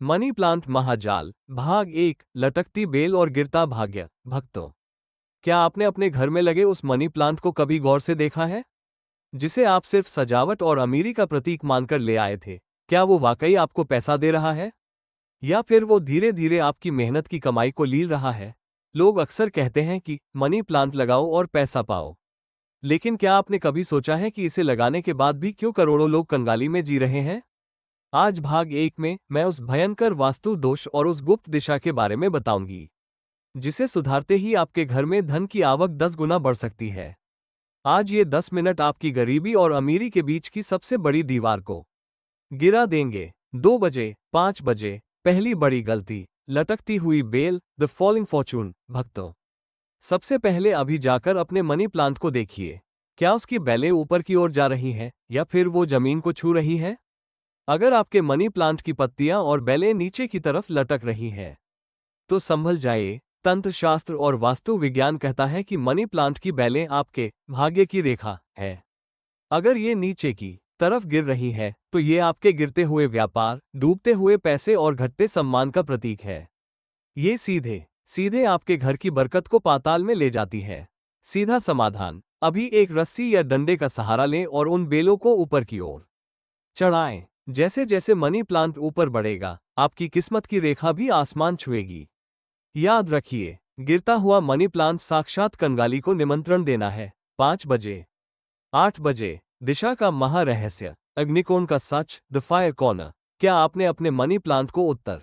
Money plant महाजाल भाग 1 लटकती बेल और गिरता भाग्य। भक्तों, क्या आपने अपने घर में लगे उस मनी प्लांट को कभी गौर से देखा है, जिसे आप सिर्फ सजावट और अमीरी का प्रतीक मानकर ले आए थे? क्या वो वाकई आपको पैसा दे रहा है, या फिर वो धीरे धीरे आपकी मेहनत की कमाई को लील रहा है? लोग अक्सर कहते हैं कि मनी प्लांट लगाओ और पैसा पाओ, लेकिन क्या आपने कभी सोचा है कि इसे लगाने के बाद भी क्यों करोड़ों लोग कंगाली में जी रहे हैं? आज भाग 1 में मैं उस भयंकर वास्तु दोष और उस गुप्त दिशा के बारे में बताऊंगी, जिसे सुधारते ही आपके घर में धन की आवक 10 गुना बढ़ सकती है। आज ये 10 मिनट आपकी गरीबी और अमीरी के बीच की सबसे बड़ी दीवार को गिरा देंगे। 2 बजे, 5 बजे, पहली बड़ी गलती, लटकती हुई बेल, द फॉलिंग फॉर्चून। भक्तों, सबसे पहले अभी जाकर अपने मनी प्लांट को देखिए। क्या उसकी बेलें ऊपर की ओर जा रही हैं, या फिर वो जमीन को छू रही है? अगर आपके मनी प्लांट की पत्तियां और बेलें नीचे की तरफ लटक रही हैं, तो संभल जाइए। तंत्र शास्त्र और वास्तु विज्ञान कहता है कि मनी प्लांट की बेलें आपके भाग्य की रेखा है। अगर ये नीचे की तरफ गिर रही है, तो ये आपके गिरते हुए व्यापार, डूबते हुए पैसे और घटते सम्मान का प्रतीक है। ये सीधे सीधे आपके घर की बरकत को पाताल में ले जाती है। सीधा समाधान, अभी एक रस्सी या डंडे का सहारा लें और उन बेलों को ऊपर की ओर चढ़ाएं। जैसे जैसे मनी प्लांट ऊपर बढ़ेगा, आपकी किस्मत की रेखा भी आसमान छुएगी। याद रखिए, गिरता हुआ मनी प्लांट साक्षात कंगाली को निमंत्रण देना है। 5 बजे, 8 बजे, दिशा का महारहस्य, अग्निकोण का सच, द फायर कॉर्नर। क्या आपने अपने मनी प्लांट को उत्तर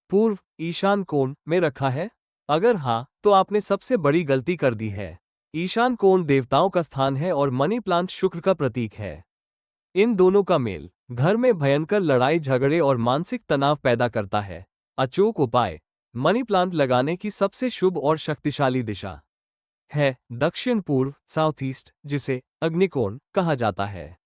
पूर्व ईशान कोण में रखा है? अगर हाँ, तो आपने सबसे बड़ी गलती कर दी है। ईशान कोण देवताओं का स्थान है और मनी प्लांट शुक्र का प्रतीक है। इन दोनों का मेल घर में भयंकर लड़ाई झगड़े और मानसिक तनाव पैदा करता है। अचूक उपाय, मनी प्लांट लगाने की सबसे शुभ और शक्तिशाली दिशा है दक्षिण पूर्व, साउथ ईस्ट, जिसे अग्निकोण कहा जाता है।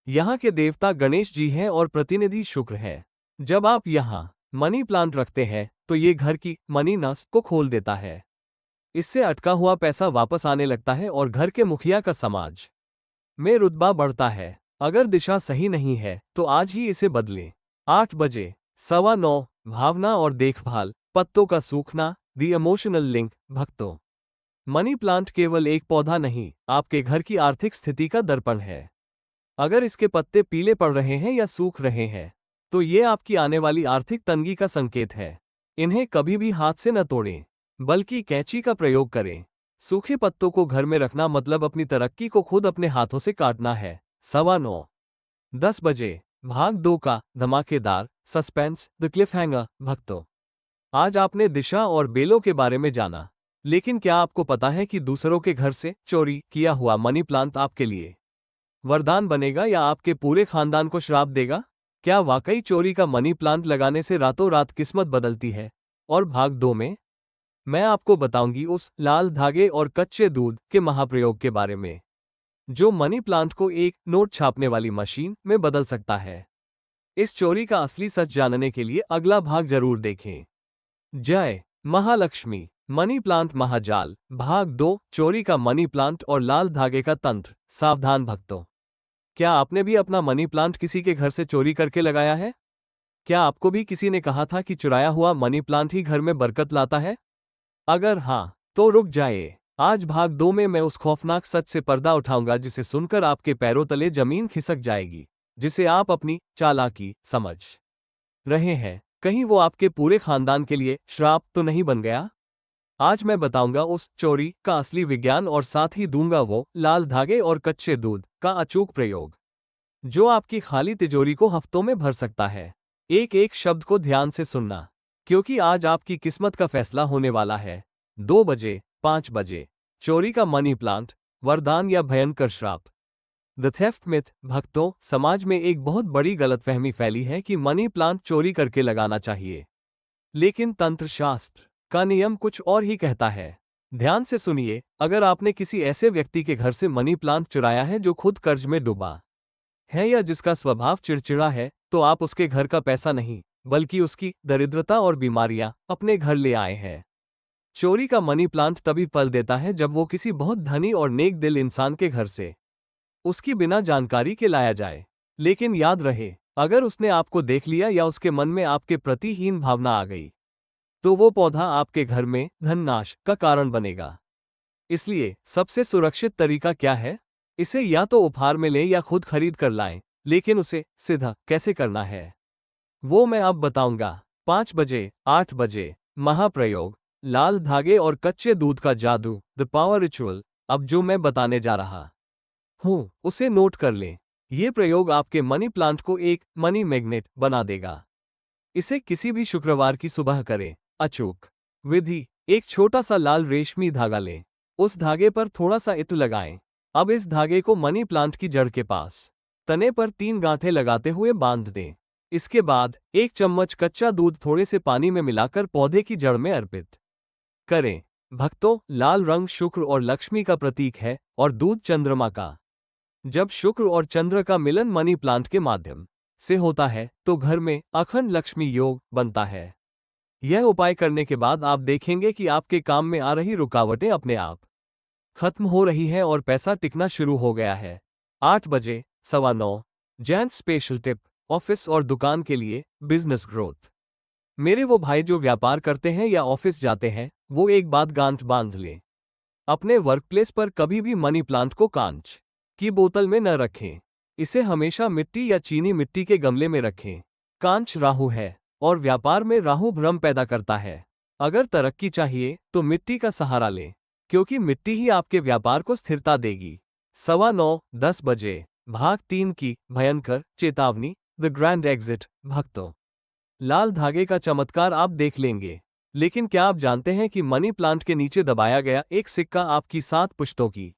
यहाँ के देवता गणेश जी हैं और प्रतिनिधि शुक्र है। जब आप यहाँ मनी प्लांट रखते हैं, तो ये घर की मनी नस को खोल देता है। इससे अटका हुआ पैसा वापस आने लगता है और घर के मुखिया का समाज में रुतबा बढ़ता है। अगर दिशा सही नहीं है, तो आज ही इसे बदलें। 8 बजे, 9:15, भावना और देखभाल, पत्तों का सूखना, द इमोशनल लिंक। भक्तों, मनी प्लांट केवल एक पौधा नहीं, आपके घर की आर्थिक स्थिति का दर्पण है। अगर इसके पत्ते पीले पड़ रहे हैं या सूख रहे हैं, तो ये आपकी आने वाली आर्थिक तंगी का संकेत है। इन्हें कभी भी हाथ से न तोड़ें, बल्कि कैंची का प्रयोग करें। सूखे पत्तों को घर में रखना मतलब अपनी तरक्की को खुद अपने हाथों से काटना है। 9:15, 10 बजे, भाग 2 का धमाकेदार सस्पेंस, द क्लिफहैंगर। भक्तों, आज आपने दिशा और बेलों के बारे में जाना, लेकिन क्या आपको पता है कि दूसरों के घर से चोरी किया हुआ मनी प्लांट आपके लिए वरदान बनेगा या आपके पूरे खानदान को श्राप देगा? क्या वाकई चोरी का मनी प्लांट लगाने से रातों रात किस्मत बदलती है? और भाग 2 में मैं आपको बताऊंगी उस लाल धागे और कच्चे दूध के महाप्रयोग के बारे में, जो मनी प्लांट को एक नोट छापने वाली मशीन में बदल सकता है। इस चोरी का असली सच जानने के लिए अगला भाग जरूर देखें। जय महालक्ष्मी। मनी प्लांट महाजाल भाग 2, चोरी का मनी प्लांट और लाल धागे का तंत्र। सावधान भक्तों, क्या आपने भी अपना मनी प्लांट किसी के घर से चोरी करके लगाया है? क्या आपको भी किसी ने कहा था कि चुराया हुआ मनी प्लांट ही घर में बरकत लाता है? अगर हाँ, तो रुक जाइए। आज भाग 2 में मैं उस खौफनाक सच से पर्दा उठाऊंगा जिसे सुनकर आपके पैरों तले जमीन खिसक जाएगी, जिसे आप अपनी चालाकी समझ रहे हैं। कहीं वो आपके पूरे खानदान के लिए श्राप तो नहीं बन गया? आज मैं बताऊंगा उस चोरी का असली विज्ञान और साथ ही दूंगा वो लाल धागे और कच्चे दूध का अचूक प्रयोग, जो आपकी खाली तिजोरी को हफ्तों में भर सकता है। एक एक शब्द को ध्यान से सुनना, क्योंकि आज आपकी किस्मत का फैसला होने वाला है। 2 बजे, 5 बजे, चोरी का मनी प्लांट, वरदान या भयंकर श्राप। The theft myth. भक्तों, समाज में एक बहुत बड़ी गलतफहमी फैली है कि मनी प्लांट चोरी करके लगाना चाहिए, लेकिन तंत्र शास्त्र का नियम कुछ और ही कहता है। ध्यान से सुनिए, अगर आपने किसी ऐसे व्यक्ति के घर से मनी प्लांट चुराया है जो खुद कर्ज में डूबा है या जिसका स्वभाव चिड़चिड़ा है, तो आप उसके घर का पैसा नहीं, बल्कि उसकी दरिद्रता और बीमारियां अपने घर ले आए हैं। चोरी का मनी प्लांट तभी फल देता है जब वो किसी बहुत धनी और नेक दिल इंसान के घर से उसकी बिना जानकारी के लाया जाए। लेकिन याद रहे, अगर उसने आपको देख लिया या उसके मन में आपके प्रति हीन भावना आ गई, तो वो पौधा आपके घर में धननाश का कारण बनेगा। इसलिए सबसे सुरक्षित तरीका क्या है? इसे या तो उपहार में लें या खुद खरीद कर लाएं, लेकिन उसे सीधा कैसे करना है वो मैं अब बताऊंगा। 5 बजे, 8 बजे, महाप्रयोग, लाल धागे और कच्चे दूध का जादू, द पावर रिचुअल। अब जो मैं बताने जा रहा हूँ उसे नोट कर लें। ये प्रयोग आपके मनी प्लांट को एक मनी मैग्नेट बना देगा। इसे किसी भी शुक्रवार की सुबह करें। अचूक विधि: एक छोटा सा लाल रेशमी धागा लें। उस धागे पर थोड़ा सा इत्र लगाएं। अब इस धागे को मनी प्लांट की जड़ के पास तने पर 3 गांठें लगाते हुए बांध दें। इसके बाद 1 चम्मच कच्चा दूध थोड़े से पानी में मिलाकर पौधे की जड़ में अर्पित करें। भक्तों, लाल रंग शुक्र और लक्ष्मी का प्रतीक है और दूध चंद्रमा का। जब शुक्र और चंद्र का मिलन मनी प्लांट के माध्यम से होता है तो घर में अखंड लक्ष्मी योग बनता है। यह उपाय करने के बाद आप देखेंगे कि आपके काम में आ रही रुकावटें अपने आप खत्म हो रही हैं और पैसा टिकना शुरू हो गया है। 8 बजे, 9:15, जेंट्स स्पेशल टिप, ऑफिस और दुकान के लिए बिजनेस ग्रोथ। मेरे वो भाई जो व्यापार करते हैं या ऑफिस जाते हैं, वो एक बात गांठ बांध लें। अपने वर्कप्लेस पर कभी भी मनी प्लांट को कांच की बोतल में न रखें। इसे हमेशा मिट्टी या चीनी मिट्टी के गमले में रखें। कांच राहु है और व्यापार में राहु भ्रम पैदा करता है। अगर तरक्की चाहिए तो मिट्टी का सहारा लें, क्योंकि मिट्टी ही आपके व्यापार को स्थिरता देगी। 9:15, 10 बजे, भाग 3 की भयंकर चेतावनी, द ग्रैंड एग्जिट। भक्तों, लाल धागे का चमत्कार आप देख लेंगे, लेकिन क्या आप जानते हैं कि मनी प्लांट के नीचे दबाया गया एक सिक्का आपकी 7 पुश्तों की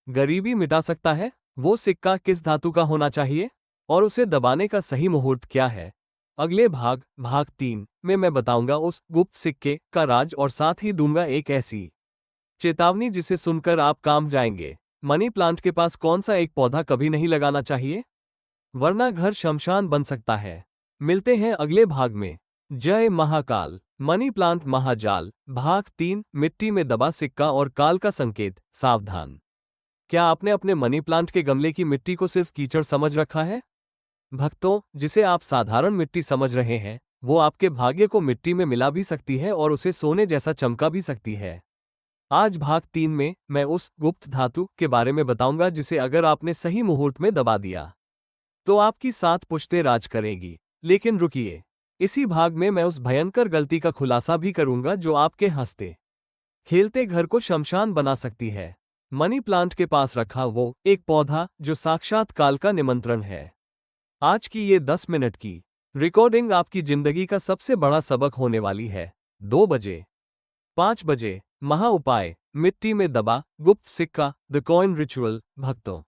गरीबी मिटा सकता है? वो सिक्का किस धातु का होना चाहिए और उसे दबाने का सही मुहूर्त क्या है? अगले भाग 3 में मैं बताऊंगा उस गुप्त सिक्के का राज और साथ ही दूंगा एक ऐसी चेतावनी जिसे सुनकर आप काम जाएंगे। मनी प्लांट के पास कौन सा एक पौधा कभी नहीं लगाना चाहिए, वरना घर शमशान बन सकता है। मिलते हैं अगले भाग में। जय महाकाल। मनी प्लांट महाजाल, भाग 3, मिट्टी में दबा सिक्का और काल का संकेत। सावधान! क्या आपने अपने मनी प्लांट के गमले की मिट्टी को सिर्फ कीचड़ समझ रखा है? भक्तों, जिसे आप साधारण मिट्टी समझ रहे हैं, वो आपके भाग्य को मिट्टी में मिला भी सकती है और उसे सोने जैसा चमका भी सकती है। आज भाग 3 में मैं उस गुप्त धातु के बारे में बताऊंगा जिसे अगर आपने सही मुहूर्त में दबा दिया तो आपकी 7 पुश्तें राज करेगी। लेकिन रुकिए, इसी भाग में मैं उस भयंकर गलती का खुलासा भी करूंगा जो आपके हंसते खेलते घर को शमशान बना सकती है। मनी प्लांट के पास रखा वो एक पौधा जो साक्षात काल का निमंत्रण है। आज की ये 10 मिनट की रिकॉर्डिंग आपकी जिंदगी का सबसे बड़ा सबक होने वाली है। 2 बजे, 5 बजे, महा उपाय, मिट्टी में दबा गुप्त सिक्का, द कॉइन रिचुअल। भक्तों,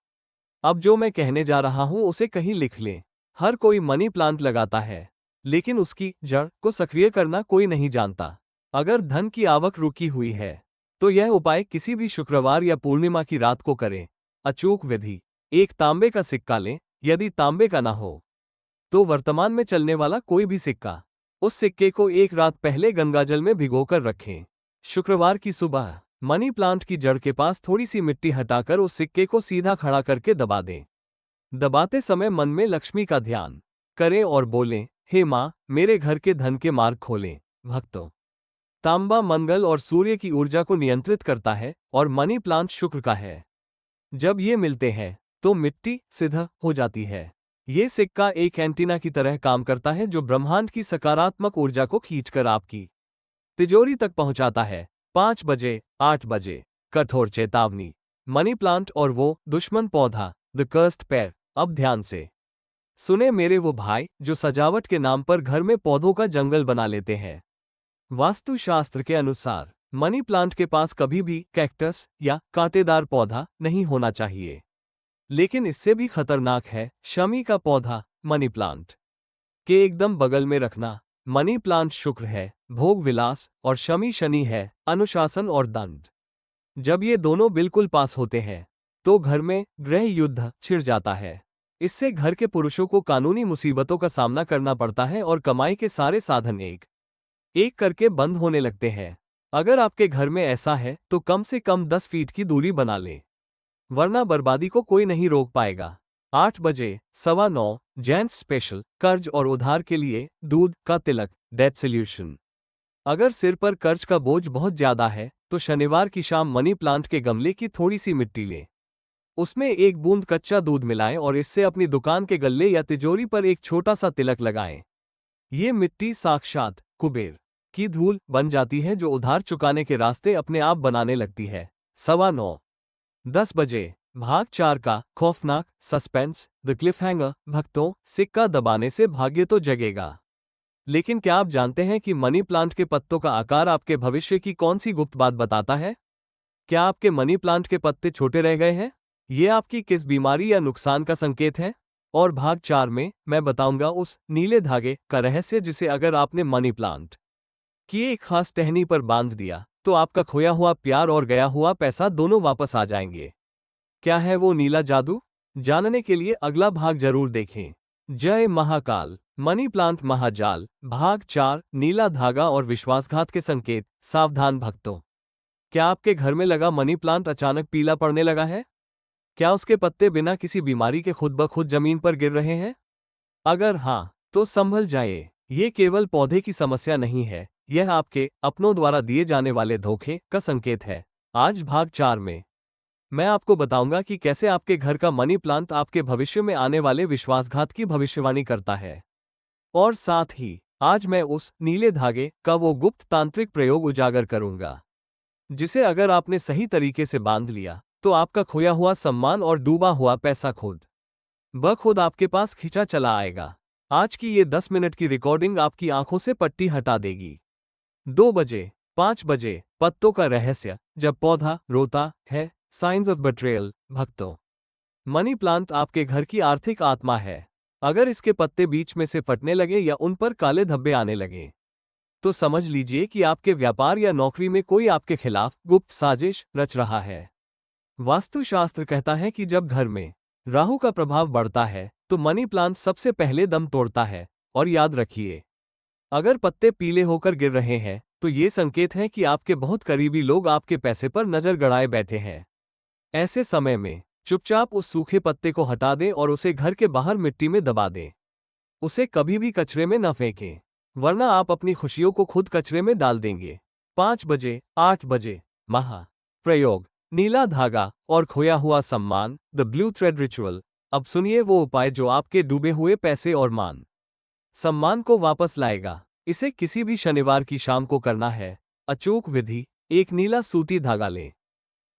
अब जो मैं कहने जा रहा हूं उसे कहीं लिख लें। हर कोई मनी प्लांट लगाता है, लेकिन उसकी जड़ को सक्रिय करना कोई नहीं जानता। अगर धन की आवक रुकी हुई है तो यह उपाय किसी भी शुक्रवार या पूर्णिमा की रात को करें। अचूक विधि: एक तांबे का सिक्का लें, यदि तांबे का ना हो तो वर्तमान में चलने वाला कोई भी सिक्का। उस सिक्के को एक रात पहले गंगाजल में भिगोकर रखें। शुक्रवार की सुबह मनी प्लांट की जड़ के पास थोड़ी सी मिट्टी हटाकर उस सिक्के को सीधा खड़ा करके दबा दें। दबाते समय मन में लक्ष्मी का ध्यान करें और बोलें, हे माँ, मेरे घर के धन के मार्ग खोलें। भक्तों, तांबा मंगल और सूर्य की ऊर्जा को नियंत्रित करता है और मनी प्लांट शुक्र का है। जब ये मिलते हैं तो मिट्टी सिद्ध हो जाती है। ये सिक्का एक एंटीना की तरह काम करता है जो ब्रह्मांड की सकारात्मक ऊर्जा को खींचकर आपकी तिजोरी तक पहुंचाता है। 5 बजे, 8 बजे, कठोर चेतावनी, मनी प्लांट और वो दुश्मन पौधा, द कर्स्ड पेयर। अब ध्यान से सुने मेरे वो भाई जो सजावट के नाम पर घर में पौधों का जंगल बना लेते हैं। वास्तुशास्त्र के अनुसार मनी प्लांट के पास कभी भी कैक्टस या कांटेदार पौधा नहीं होना चाहिए। लेकिन इससे भी खतरनाक है शमी का पौधा। मनी प्लांट के एकदम बगल में रखना। मनी प्लांट शुक्र है, भोग विलास, और शमी शनि है, अनुशासन और दंड। जब ये दोनों बिल्कुल पास होते हैं तो घर में गृह युद्ध छिड़ जाता है। इससे घर के पुरुषों को कानूनी मुसीबतों का सामना करना पड़ता है और कमाई के सारे साधन एक एक करके बंद होने लगते हैं। अगर आपके घर में ऐसा है तो कम से कम 10 फीट की दूरी बना लें, वरना बर्बादी को कोई नहीं रोक पाएगा। 8 बजे 9:15 जेंट्स स्पेशल कर्ज और उधार के लिए दूध का तिलक डेट सोल्यूशन। अगर सिर पर कर्ज का बोझ बहुत ज्यादा है तो शनिवार की शाम मनी प्लांट के गमले की थोड़ी सी मिट्टी लें। उसमें एक बूंद कच्चा दूध मिलाएं और इससे अपनी दुकान के गल्ले या तिजोरी पर एक छोटा सा तिलक लगाएं। ये मिट्टी साक्षात कुबेर की धूल बन जाती है जो उधार चुकाने के रास्ते अपने आप बनाने लगती है। 9:15-10 भाग 4 का खौफनाक सस्पेंस द क्लिफहैंगर। भक्तों, सिक्का दबाने से भाग्य तो जगेगा, लेकिन क्या आप जानते हैं कि मनी प्लांट के पत्तों का आकार आपके भविष्य की कौन सी गुप्त बात बताता है? क्या आपके मनी प्लांट के पत्ते छोटे रह गए हैं? ये आपकी किस बीमारी या नुकसान का संकेत है? और भाग 4 में मैं बताऊंगा उस नीले धागे का रहस्य जिसे अगर आपने मनी प्लांट की एक खास टहनी पर बांध दिया तो आपका खोया हुआ प्यार और गया हुआ पैसा दोनों वापस आ जाएंगे। क्या है वो नीला जादू? जानने के लिए अगला भाग जरूर देखें। जय महाकाल। मनी प्लांट महाजाल भाग 4 नीला धागा और विश्वासघात के संकेत। सावधान भक्तों, क्या आपके घर में लगा मनी प्लांट अचानक पीला पड़ने लगा है? क्या उसके पत्ते बिना किसी बीमारी के खुद ब खुद जमीन पर गिर रहे हैं? अगर हाँ, तो संभल जाइए, ये केवल पौधे की समस्या नहीं है, यह आपके अपनों द्वारा दिए जाने वाले धोखे का संकेत है। आज भाग 4 में मैं आपको बताऊंगा कि कैसे आपके घर का मनी प्लांट आपके भविष्य में आने वाले विश्वासघात की भविष्यवाणी करता है। और साथ ही आज मैं उस नीले धागे का वो गुप्त तांत्रिक प्रयोग उजागर करूंगा जिसे अगर आपने सही तरीके से बांध लिया तो आपका खोया हुआ सम्मान और डूबा हुआ पैसा खुद ब खुद आपके पास खींचा चला आएगा। आज की ये 10 मिनट की रिकॉर्डिंग आपकी आंखों से पट्टी हटा देगी। 2 बजे 5 बजे पत्तों का रहस्य जब पौधा रोता है। Science of betrayal. भक्तों, मनी प्लांट आपके घर की आर्थिक आत्मा है। अगर इसके पत्ते बीच में से फटने लगे या उन पर काले धब्बे आने लगे तो समझ लीजिए कि आपके व्यापार या नौकरी में कोई आपके खिलाफ गुप्त साजिश रच रहा है। वास्तुशास्त्र कहता है कि जब घर में राहु का प्रभाव बढ़ता है तो मनी प्लांट सबसे पहले दम तोड़ता है। और याद रखिए, अगर पत्ते पीले होकर गिर रहे हैं तो ये संकेत है कि आपके बहुत करीबी लोग आपके पैसे पर नजर गड़ाए बैठे हैं। ऐसे समय में चुपचाप उस सूखे पत्ते को हटा दें और उसे घर के बाहर मिट्टी में दबा दें। उसे कभी भी कचरे में न फेंकें, वरना आप अपनी खुशियों को खुद कचरे में डाल देंगे। 5 बजे 8 बजे महा प्रयोग नीला धागा और खोया हुआ सम्मान द ब्लू थ्रेड रिचुअल। अब सुनिए वो उपाय जो आपके डूबे हुए पैसे और मान सम्मान को वापस लाएगा। इसे किसी भी शनिवार की शाम को करना है। अचूक विधि: एक नीला सूती धागा लें।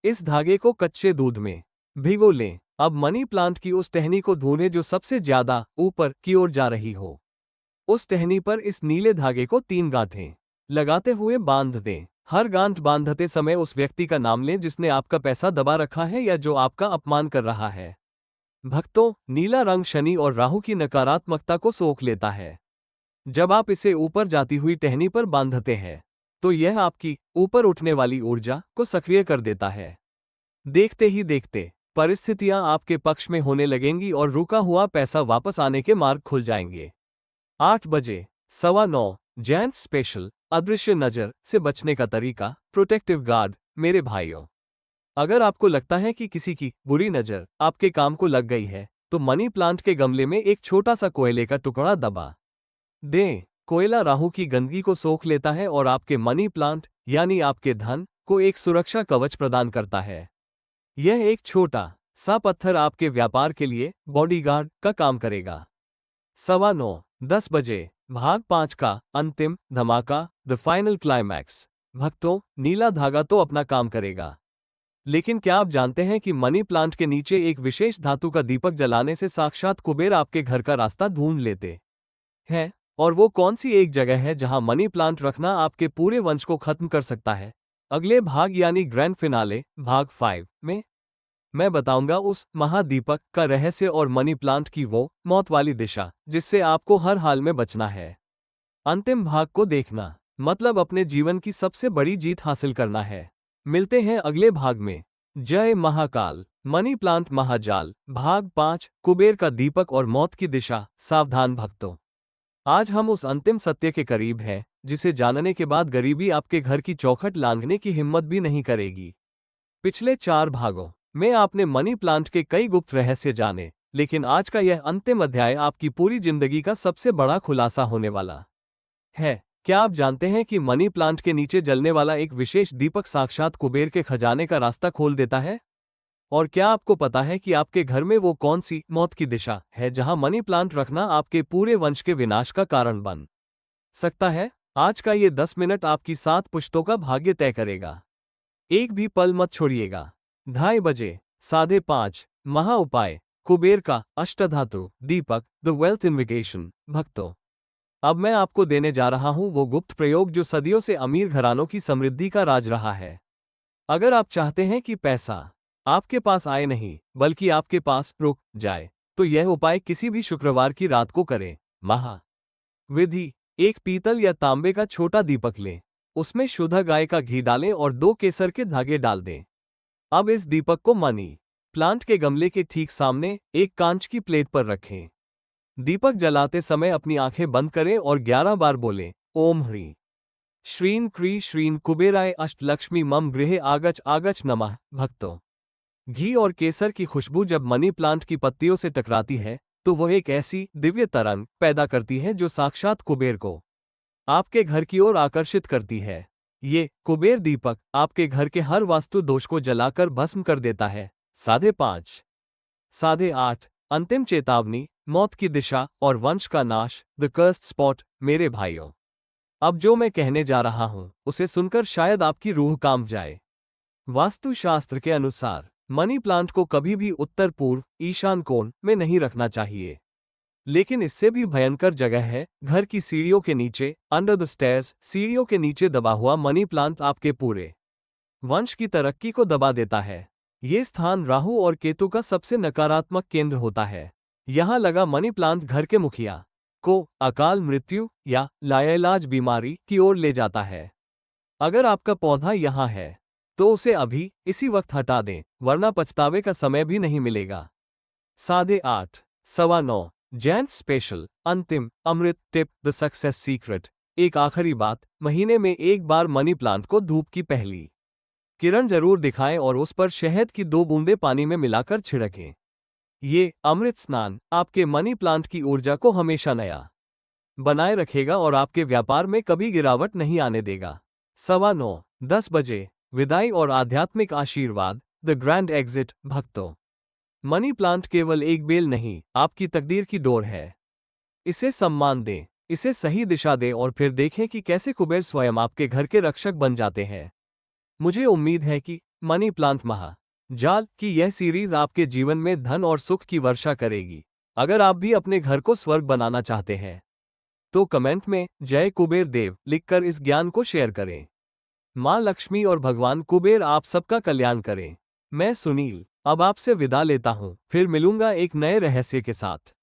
इस धागे को कच्चे दूध में भिगो लें। अब मनी प्लांट की उस टहनी को ढूंढें जो सबसे ज्यादा ऊपर की ओर जा रही हो। उस टहनी पर इस नीले धागे को 3 गांठें लगाते हुए बांध दें। हर गांठ बांधते समय उस व्यक्ति का नाम लें जिसने आपका पैसा दबा रखा है या जो आपका अपमान कर रहा है। भक्तों, नीला रंग शनि और राहु की नकारात्मकता को सोख लेता है। जब आप इसे ऊपर जाती हुई टहनी पर बांधते हैं तो यह आपकी ऊपर उठने वाली ऊर्जा को सक्रिय कर देता है। देखते ही देखते परिस्थितियां आपके पक्ष में होने लगेंगी और रुका हुआ पैसा वापस आने के मार्ग खुल जाएंगे। 8 बजे 9:15 जेंट्स स्पेशल अदृश्य नजर से बचने का तरीका प्रोटेक्टिव गार्ड। मेरे भाइयों, अगर आपको लगता है कि किसी की बुरी नजर आपके काम को लग गई है तो मनी प्लांट के गमले में एक छोटा सा कोयले का टुकड़ा दबा दें। कोयला राहु की गंदगी को सोख लेता है और आपके मनी प्लांट यानी आपके धन को एक सुरक्षा कवच प्रदान करता है। यह एक छोटा सा पत्थर आपके व्यापार के लिए बॉडीगार्ड का काम करेगा। 9:15-10 भाग 5 का अंतिम धमाका द फाइनल क्लाइमैक्स। भक्तों, नीला धागा तो अपना काम करेगा, लेकिन क्या आप जानते हैं कि मनी प्लांट के नीचे एक विशेष धातु का दीपक जलाने से साक्षात कुबेर आपके घर का रास्ता ढूंढ लेते हैं? और वो कौन सी एक जगह है जहां मनी प्लांट रखना आपके पूरे वंश को खत्म कर सकता है? अगले भाग यानी ग्रैंड फिनाले भाग 5 में मैं बताऊंगा उस महादीपक का रहस्य और मनी प्लांट की वो मौत वाली दिशा जिससे आपको हर हाल में बचना है। अंतिम भाग को देखना मतलब अपने जीवन की सबसे बड़ी जीत हासिल करना है। मिलते हैं अगले भाग में। जय महाकाल। मनी प्लांट महाजाल भाग 5 कुबेर का दीपक और मौत की दिशा। सावधान भक्तों, आज हम उस अंतिम सत्य के करीब हैं जिसे जानने के बाद गरीबी आपके घर की चौखट लांघने की हिम्मत भी नहीं करेगी। पिछले 4 भागों में आपने मनी प्लांट के कई गुप्त रहस्य जाने लेकिन आज का यह अंतिम अध्याय आपकी पूरी जिंदगी का सबसे बड़ा खुलासा होने वाला है। क्या आप जानते हैं कि मनी प्लांट के नीचे जलने वाला एक विशेष दीपक साक्षात कुबेर के खजाने का रास्ता खोल देता है? और क्या आपको पता है कि आपके घर में वो कौन सी मौत की दिशा है जहां मनी प्लांट रखना आपके पूरे वंश के विनाश का कारण बन सकता है? आज का ये 10 मिनट आपकी 7 पुश्तों का भाग्य तय करेगा। एक भी पल मत छोड़िएगा। 2:30 5:30 महा उपाय कुबेर का अष्टधातु दीपक द वेल्थ इन्विकेशन। भक्तों, अब मैं आपको देने जा रहा हूं वो गुप्त प्रयोग जो सदियों से अमीर घरानों की समृद्धि का राज रहा है। अगर आप चाहते हैं कि पैसा आपके पास आए नहीं बल्कि आपके पास रुक जाए, तो यह उपाय किसी भी शुक्रवार की रात को करें। महा विधि: एक पीतल या तांबे का छोटा दीपक लें, उसमें शुद्ध गाय का घी डालें और 2 केसर के धागे डाल दें। अब इस दीपक को मनी प्लांट के गमले के ठीक सामने एक कांच की प्लेट पर रखें। दीपक जलाते समय अपनी आंखें बंद करें और 11 बार बोलें, ओम ह्रीं श्रीं क्री श्रीं कुबेराय अष्टलक्ष्मी मम गृहे आगच आगच नमः। भक्तों, घी और केसर की खुशबू जब मनी प्लांट की पत्तियों से टकराती है तो वह एक ऐसी दिव्य तरंग पैदा करती है जो साक्षात कुबेर को आपके घर की ओर आकर्षित करती है। ये कुबेर दीपक आपके घर के हर वास्तु दोष को जलाकर भस्म कर देता है। 5:30 8:30 अंतिम चेतावनी, मौत की दिशा और वंश का नाश, द कर्स्ड स्पॉट। मेरे भाइयों, अब जो मैं कहने जा रहा हूं उसे सुनकर शायद आपकी रूह कांप जाए। वास्तुशास्त्र के अनुसार मनी प्लांट को कभी भी उत्तर पूर्व ईशान कोण में नहीं रखना चाहिए। लेकिन इससे भी भयंकर जगह है घर की सीढ़ियों के नीचे, अंडर द स्टेयर्स। सीढ़ियों के नीचे दबा हुआ मनी प्लांट आपके पूरे वंश की तरक्की को दबा देता है। ये स्थान राहु और केतु का सबसे नकारात्मक केंद्र होता है। यहाँ लगा मनी प्लांट घर के मुखिया को अकाल मृत्यु या लाइलाज बीमारी की ओर ले जाता है। अगर आपका पौधा यहाँ है तो उसे अभी इसी वक्त हटा दें, वरना पछतावे का समय भी नहीं मिलेगा। 8:30 9:15 जेंट्स स्पेशल अंतिम अमृत टिप, द सक्सेस सीक्रेट। एक आखिरी बात, महीने में एक बार मनी प्लांट को धूप की पहली किरण जरूर दिखाएं और उस पर शहद की 2 बूंदें पानी में मिलाकर छिड़कें। ये अमृत स्नान आपके मनी प्लांट की ऊर्जा को हमेशा नया बनाए रखेगा और आपके व्यापार में कभी गिरावट नहीं आने देगा। 9:15 विदाई और आध्यात्मिक आशीर्वाद, द ग्रैंड एग्जिट। भक्तों, मनी प्लांट केवल एक बेल नहीं, आपकी तकदीर की डोर है। इसे सम्मान दें, इसे सही दिशा दें और फिर देखें कि कैसे कुबेर स्वयं आपके घर के रक्षक बन जाते हैं। मुझे उम्मीद है कि मनी प्लांट महा जाल की यह सीरीज आपके जीवन में धन और सुख की वर्षा करेगी। अगर आप भी अपने घर को स्वर्ग बनाना चाहते हैं तो कमेंट में जय कुबेर देव लिखकर इस ज्ञान को शेयर करें। मां लक्ष्मी और भगवान कुबेर आप सबका कल्याण करें। मैं सुनील अब आपसे विदा लेता हूं, फिर मिलूंगा एक नए रहस्य के साथ।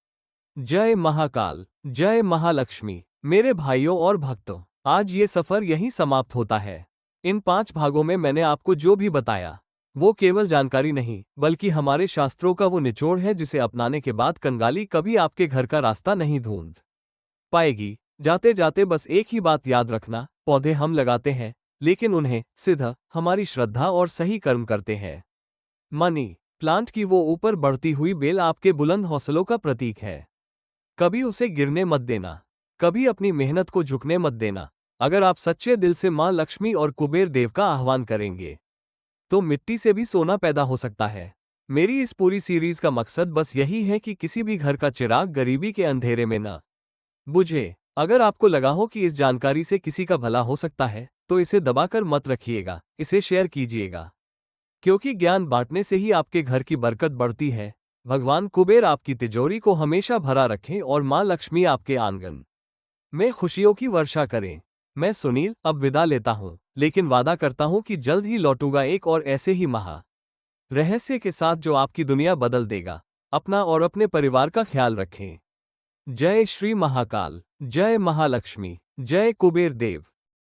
जय महाकाल, जय महालक्ष्मी। मेरे भाइयों और भक्तों, आज ये सफर यहीं समाप्त होता है। इन 5 भागों में मैंने आपको जो भी बताया वो केवल जानकारी नहीं बल्कि हमारे शास्त्रों का वो निचोड़ है जिसे अपनाने के बाद कंगाली कभी आपके घर का रास्ता नहीं ढूंढ पाएगी। जाते जाते बस एक ही बात याद रखना, पौधे हम लगाते हैं लेकिन उन्हें सीधा हमारी श्रद्धा और सही कर्म करते हैं। मनी प्लांट की वो ऊपर बढ़ती हुई बेल आपके बुलंद हौसलों का प्रतीक है। कभी उसे गिरने मत देना, कभी अपनी मेहनत को झुकने मत देना। अगर आप सच्चे दिल से मां लक्ष्मी और कुबेर देव का आह्वान करेंगे तो मिट्टी से भी सोना पैदा हो सकता है। मेरी इस पूरी सीरीज का मकसद बस यही है कि किसी भी घर का चिराग गरीबी के अंधेरे में न बुझे। अगर आपको लगा हो कि इस जानकारी से किसी का भला हो सकता है तो इसे दबाकर मत रखिएगा, इसे शेयर कीजिएगा, क्योंकि ज्ञान बांटने से ही आपके घर की बरकत बढ़ती है। भगवान कुबेर आपकी तिजोरी को हमेशा भरा रखें और मां लक्ष्मी आपके आंगन में खुशियों की वर्षा करें। मैं सुनील अब विदा लेता हूं, लेकिन वादा करता हूं कि जल्द ही लौटूंगा एक और ऐसे ही महा रहस्य के साथ जो आपकी दुनिया बदल देगा। अपना और अपने परिवार का ख्याल रखें। जय श्री महाकाल, जय महालक्ष्मी, जय कुबेर देव।